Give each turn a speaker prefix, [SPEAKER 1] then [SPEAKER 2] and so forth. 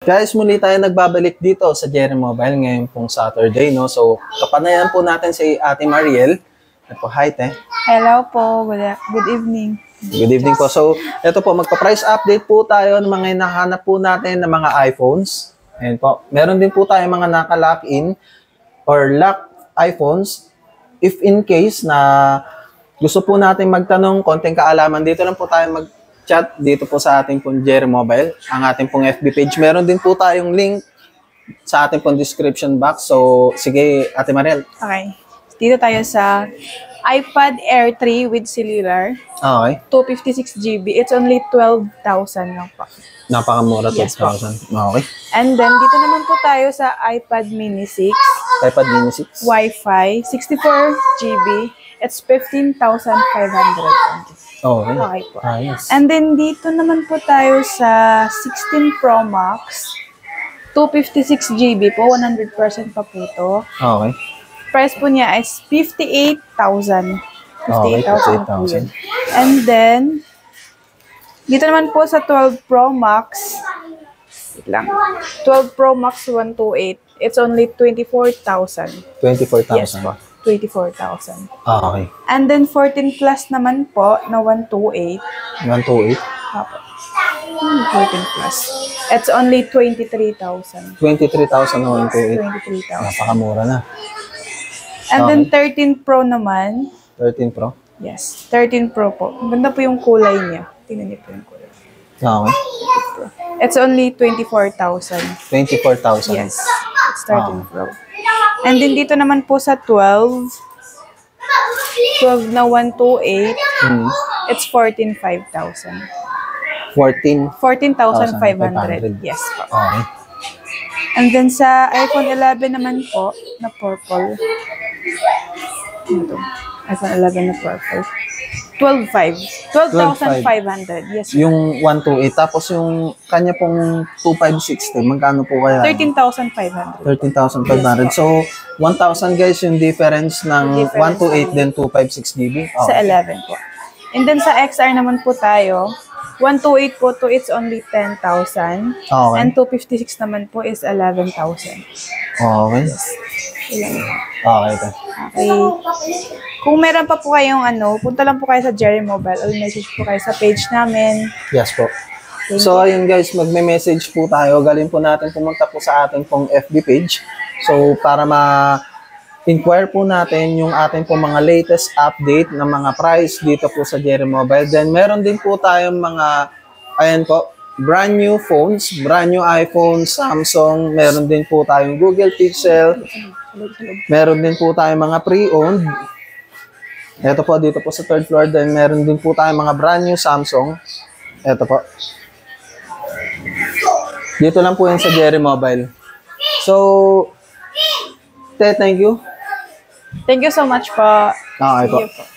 [SPEAKER 1] Guys, muli tayo nagbabalik dito sa Jerry Mobile ngayon pong Saturday, no? So, kapanayan po natin si Ate Mariel. At po, hi, te.
[SPEAKER 2] Hello po. Good evening.
[SPEAKER 1] Good evening po. So, ito po, magpa-price update po tayo ng mga hinahanap po natin ng mga iPhones. Ayan po. Meron din po tayo mga naka-lock-in or lock iPhones. If in case na gusto po natin magtanong, konting kaalaman, dito lang po tayo mag-chat dito po sa ating pong Jerry Mobile, ang ating pong FB page. Meron din po tayong link sa ating pong description box. So, sige, Ate Mariel.
[SPEAKER 2] Okay. Dito tayo sa iPad Air 3 with cellular.
[SPEAKER 1] Okay.
[SPEAKER 2] 256 GB. It's only 12,000 lang po.
[SPEAKER 1] Napakamura, 12,000.
[SPEAKER 2] Yes, po.
[SPEAKER 1] Okay.
[SPEAKER 2] And then, dito naman po tayo sa iPad Mini 6.
[SPEAKER 1] iPad Mini 6.
[SPEAKER 2] Wi-Fi. 64 GB. It's 15,500.
[SPEAKER 1] Okay.
[SPEAKER 2] Okay po.
[SPEAKER 1] Ayos.
[SPEAKER 2] And then, dito naman po tayo sa 16 Pro Max. 256 GB po. 100% pa po ito.
[SPEAKER 1] Okay.
[SPEAKER 2] Price po niya is 58,000. 58,000.
[SPEAKER 1] 58,000.
[SPEAKER 2] And then, dito naman po sa 12 Pro Max, wait lang, 12 Pro Max 128, it's only 24,000.
[SPEAKER 1] 24,000.
[SPEAKER 2] Yes po, 24,000.
[SPEAKER 1] Okay.
[SPEAKER 2] And then 14 Plus naman po na 128.
[SPEAKER 1] 128.
[SPEAKER 2] Apo. 14 Plus. It's only 23,000.
[SPEAKER 1] 23,000 na 128.
[SPEAKER 2] 23,000.
[SPEAKER 1] Napakamura na.
[SPEAKER 2] And then 13 Pro naman.
[SPEAKER 1] 13 Pro.
[SPEAKER 2] Yes, 13 Pro po. Ang ganda po yung kulay niya. Tingnan niyo po yung kulay.
[SPEAKER 1] Okay.
[SPEAKER 2] It's only 24,000.
[SPEAKER 1] 24,000.
[SPEAKER 2] Yes, it's 13 Pro. And then dito naman po sa 12 na 128, it's 14,500. 14,500. Yes po.
[SPEAKER 1] Okay.
[SPEAKER 2] And then sa iPhone 11 naman po, na purple. Ito. iPhone 11 na purple. 12,500. Yes.
[SPEAKER 1] Yung 128. Tapos yung kanya pong 2560. Magkano po kaya?
[SPEAKER 2] 13,500.
[SPEAKER 1] 13,500. So, 1,000 guys yung difference ng 128 then 256 GB.
[SPEAKER 2] Sa 11 po. And then sa XR naman po tayo, 128 po to it's only 10,000.
[SPEAKER 1] Okay.
[SPEAKER 2] And 256 naman po is 11,000.
[SPEAKER 1] Okay.
[SPEAKER 2] Ilan yun?
[SPEAKER 1] Okay. Okay.
[SPEAKER 2] Okay. Kung meron pa po kayong punta lang po kayo sa Jerry Mobile or message po kayo sa page namin.
[SPEAKER 1] Yes po. So, ayun guys, magme-message po tayo. Galing po natin pumunta po sa ating pong FB page. So, para ma-inquire po natin yung ating pong mga latest update ng mga price dito po sa Jerry Mobile. Then, meron din po tayong mga, ayan po, brand new phones, brand new iPhone, Samsung. Meron din po tayong Google Pixel. Meron din po tayong mga pre-owned. Ito po, dito po sa third floor. Then, meron din po tayong mga brand new Samsung. Ito po. Dito lang po yan sa Jerry Mobile. So, thank you.
[SPEAKER 2] Thank you so much po.
[SPEAKER 1] Okay po.
[SPEAKER 2] See you po.